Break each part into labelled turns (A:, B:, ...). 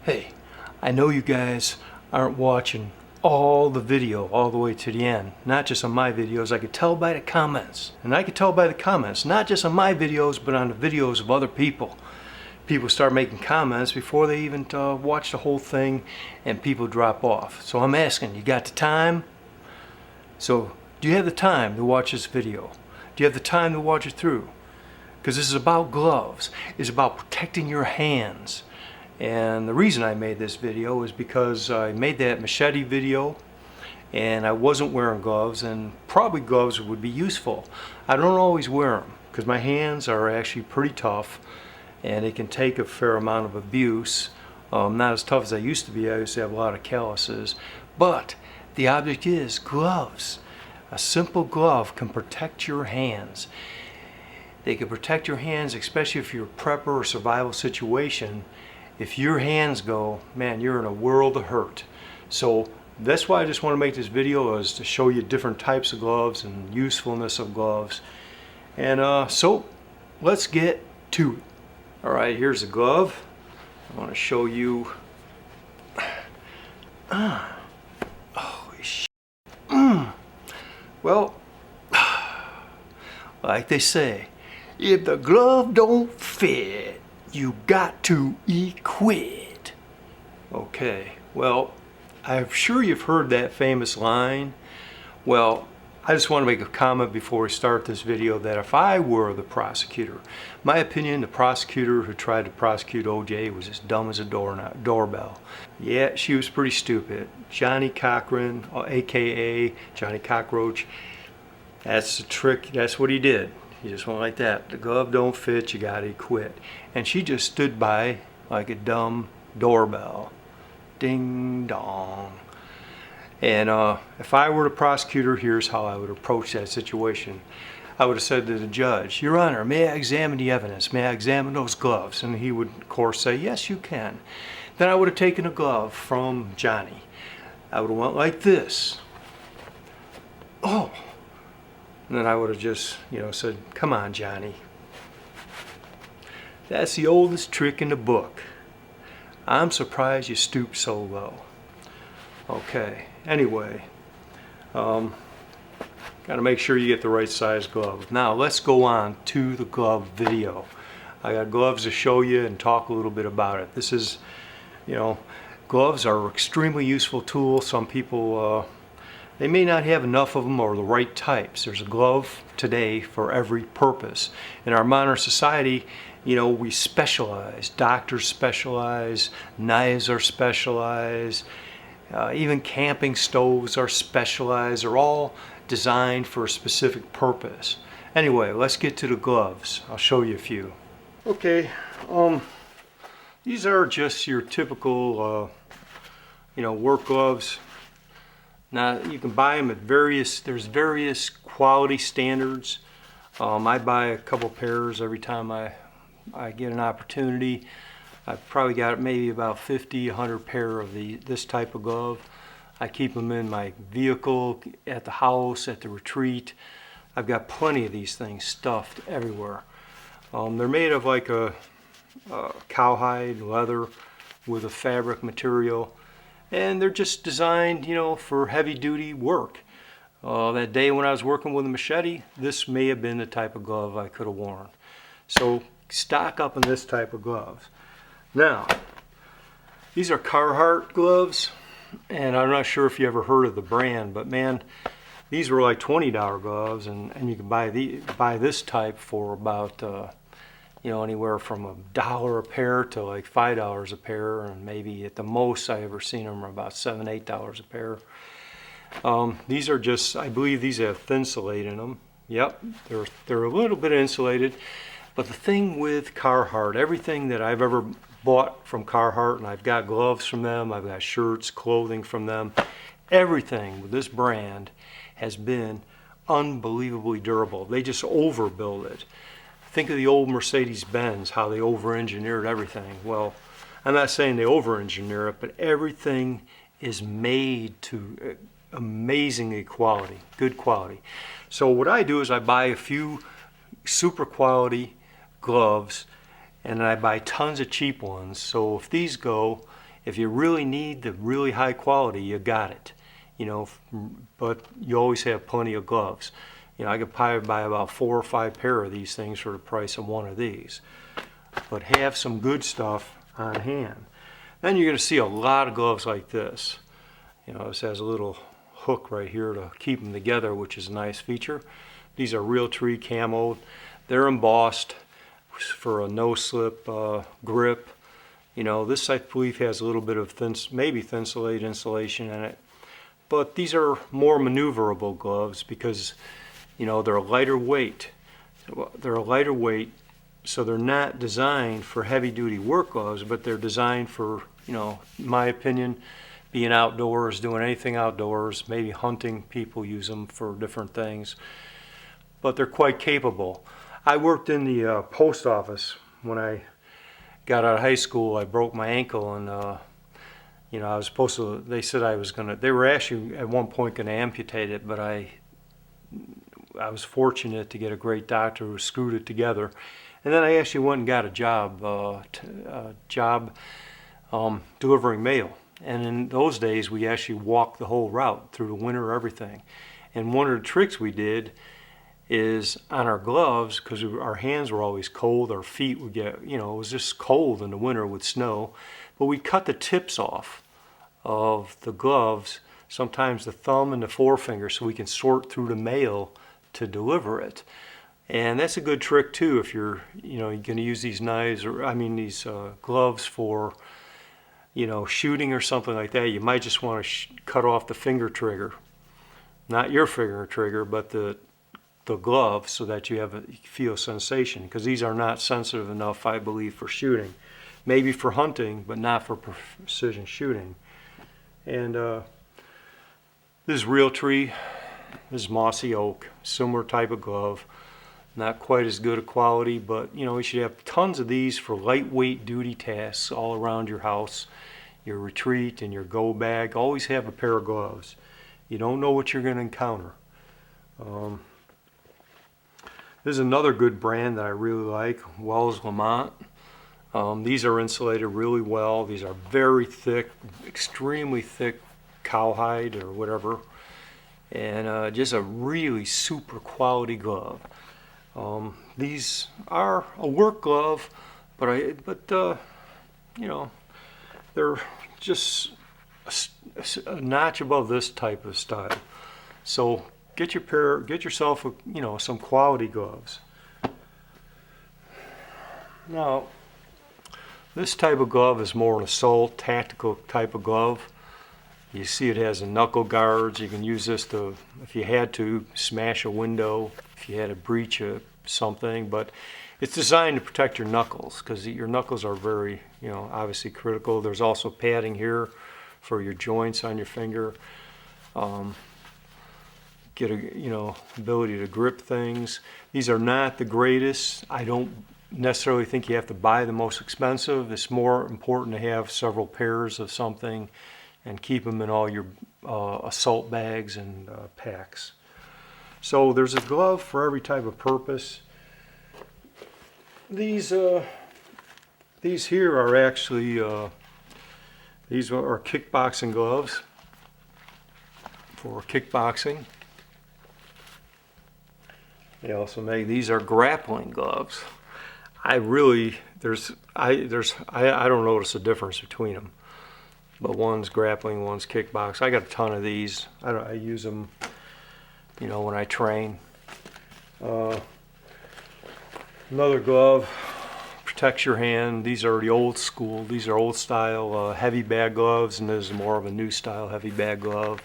A: Hey, I know you guys aren't watching all the video all the way to the end, not just on my videos. I could tell by the comments, and I could tell by the comments, not just on my videos, but on the videos of other people. People start making comments before they even watch the whole thing, and people drop off. So I'm asking, you got the time? So do you have the time to watch this video? Do you have the time to watch it through? Because this is about gloves. It's about protecting your hands. And the reason I made this video is because I made that machete video and I wasn't wearing gloves, and probably gloves would be useful. I don't always wear them because my hands are actually pretty tough and it can take a fair amount of abuse. Not as tough as I used to be. I used to have a lot of calluses. But the object is gloves. A simple glove can protect your hands. They can protect your hands, especially if you're a prepper or survival situation. If your hands go, man, you're in a world of hurt. So that's why I just want to make this video, is to show you different types of gloves and usefulness of gloves. And so let's get to it. All right, here's a glove. I want to show you. Holy shit. Well, like they say, if the glove don't fit, you got to quit. Okay, well, I'm sure you've heard that famous line. Well, I just want to make a comment before we start this video that if I were the prosecutor, my opinion, the prosecutor who tried to prosecute OJ was as dumb as a doorbell. Yeah, she was pretty stupid. Johnnie Cochran, aka Johnny Cockroach, that's the trick, that's what he did. He just went like that. The glove don't fit, you gotta quit. And she just stood by like a dumb doorbell. Ding dong. And if I were the prosecutor, here's how I would approach that situation. I would have said to the judge, Your Honor, may I examine the evidence? May I examine those gloves? And he would, of course, say, yes, you can. Then I would have taken a glove from Johnny. I would have went like this. Oh. And then I would have just, said, come on, Johnny. That's the oldest trick in the book. I'm surprised you stooped so low. Okay, anyway, got to make sure you get the right size glove. Now let's go on to the glove video. I got gloves to show you and talk a little bit about it. This is, gloves are an extremely useful tool. Some people, they may not have enough of them or the right types. There's a glove today for every purpose. In our modern society, we specialize. Doctors specialize, knives are specialized, even camping stoves are specialized. They're all designed for a specific purpose. Anyway, let's get to the gloves. I'll show you a few. Okay, these are just your typical, work gloves. Now you can buy them at there's various quality standards. I buy a couple pairs every time I get an opportunity. I've probably got maybe about 50, 100 pair of this type of glove. I keep them in my vehicle, at the house, at the retreat. I've got plenty of these things stuffed everywhere. They're made of like a cowhide leather with a fabric material. And they're just designed, for heavy duty work. That day when I was working with a machete, this may have been the type of glove I could have worn. So stock up on this type of gloves. Now, these are Carhartt gloves, and I'm not sure if you ever heard of the brand, but man, these were like $20 gloves, and you can buy this type for about anywhere from $1 a pair to like $5 a pair, and maybe at the most I ever seen them are about $7, $8 a pair. These are just, I believe these have Thinsulate in them. Yep, they're a little bit insulated, but the thing with Carhartt, everything that I've ever bought from Carhartt, and I've got gloves from them, I've got shirts, clothing from them, everything with this brand has been unbelievably durable. They just overbuild it. Think of the old Mercedes-Benz, how they over-engineered everything. Well, I'm not saying they over-engineer it, but everything is made to amazingly quality, good quality. So what I do is I buy a few super quality gloves, and I buy tons of cheap ones. So if these go, If you really need the really high quality, you got it. You know, but you always have plenty of gloves. You know, I could probably buy about 4 or 5 pair of these things for the price of one of these. But have some good stuff on hand. Then you're going to see a lot of gloves like this. You know, this has a little hook right here to keep them together, which is a nice feature. These are Realtree Camo. They're embossed for a no-slip grip. You know, this I believe has a little bit of maybe thin-slate insulation in it. But these are more maneuverable gloves because, you know, they're a lighter weight. They're a lighter weight, so they're not designed for heavy-duty work gloves, but they're designed for, you know, in my opinion, being outdoors, doing anything outdoors. Maybe hunting, people use them for different things. But they're quite capable. I worked in the post office when I got out of high school. I broke my ankle, and you know, I was supposed to. They said I was gonna. They were actually at one point gonna amputate it, but I was fortunate to get a great doctor who screwed it together, and then I actually went and got a job delivering mail. And in those days, we actually walked the whole route through the winter, everything. And one of the tricks we did is on our gloves, because our hands were always cold, our feet would get, you know, it was just cold in the winter with snow, but we'd cut the tips off of the gloves, sometimes the thumb and the forefinger, so we can sort through the mail to deliver it. And that's a good trick too if you're, you know, you're going to use these knives, or I mean these gloves for, you know, shooting or something like that. You might just want to cut off the finger trigger, not your finger trigger, but the glove, so that you feel sensation, because these are not sensitive enough, I believe, for shooting. Maybe for hunting, but not for precision shooting. And this is Realtree. This is mossy oak, similar type of glove. Not quite as good a quality, but you know, you should have tons of these for lightweight duty tasks all around your house, your retreat and your go bag. Always have a pair of gloves. You don't know what you're going to encounter. This is another good brand that I really like, Wells Lamont. These are insulated really well. These are very thick, extremely thick cowhide or whatever, and just a really super quality glove. These are a work glove, but you know, they're just a notch above this type of style. So get yourself you know, some quality gloves. Now, this type of glove is more an assault, tactical type of glove. You see it has the knuckle guards. You can use this to, if you had to, smash a window, if you had to breach something, but it's designed to protect your knuckles, because your knuckles are very, you know, obviously critical. There's also padding here for your joints on your finger. Get a, you know, ability to grip things. These are not the greatest. I don't necessarily think you have to buy the most expensive. It's more important to have several pairs of something and keep them in all your assault bags and packs. So there's a glove for every type of purpose. These here are actually these are kickboxing gloves for kickboxing. They also make, these are grappling gloves. I don't notice a difference between them. But one's grappling, one's kickbox. I got a ton of these. I use them, you know, when I train. Another glove protects your hand. These are the old school. These are old style heavy bag gloves, and this is more of a new style heavy bag glove.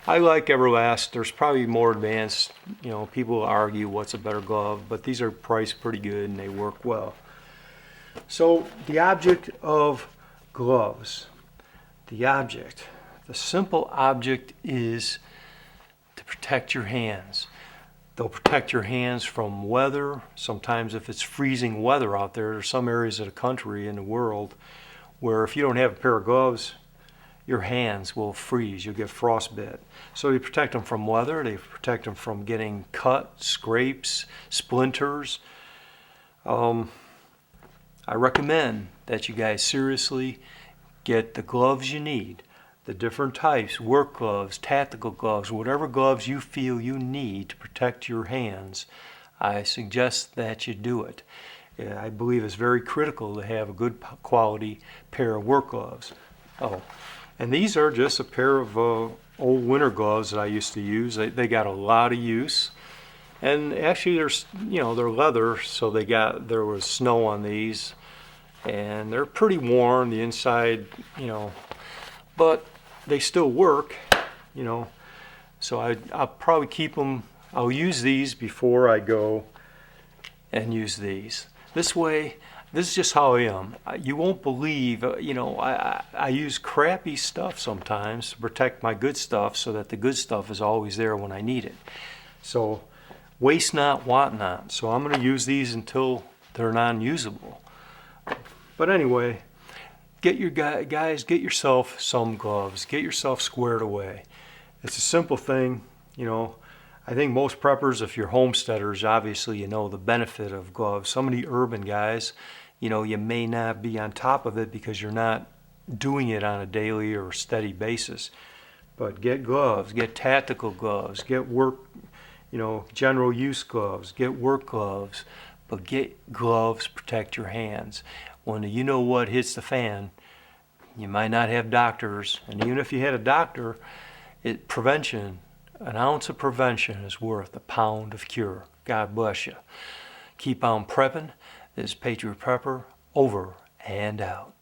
A: I like Everlast. There's probably more advanced, you know, people argue what's a better glove, but these are priced pretty good and they work well. So the object of gloves, the simple object is to protect your hands. They'll protect your hands from weather. Sometimes if it's freezing weather out there, there's some areas of the country in the world where if you don't have a pair of gloves, your hands will freeze, you'll get frostbite. So they protect them from weather, they protect them from getting cut, scrapes, splinters. I recommend that you guys seriously Get the gloves you need, the different types, work gloves, tactical gloves, whatever gloves you feel you need to protect your hands. I suggest that you do it. I believe it's very critical to have a good quality pair of work gloves. Oh, and these are just a pair of old winter gloves that I used to use. They got a lot of use. And actually they're leather, so there was snow on these. And they're pretty worn, the inside, but they still work, So I'll probably keep them. I'll use these before I go and use these. This way, this is just how I am. You won't believe, I use crappy stuff sometimes to protect my good stuff so that the good stuff is always there when I need it. So waste not, want not. So I'm going to use these until they're non-usable. But anyway, get yourself some gloves. Get yourself squared away. It's a simple thing, I think most preppers, if you're homesteaders, obviously you know the benefit of gloves. Some of the urban guys, you may not be on top of it because you're not doing it on a daily or steady basis. But get gloves, get tactical gloves, get work, general use gloves, get work gloves, but get gloves, protect your hands. When the you-know-what hits the fan, you might not have doctors, and even if you had a doctor, prevention, an ounce of prevention is worth a pound of cure. God bless you. Keep on prepping. This is Patriot Prepper, over and out.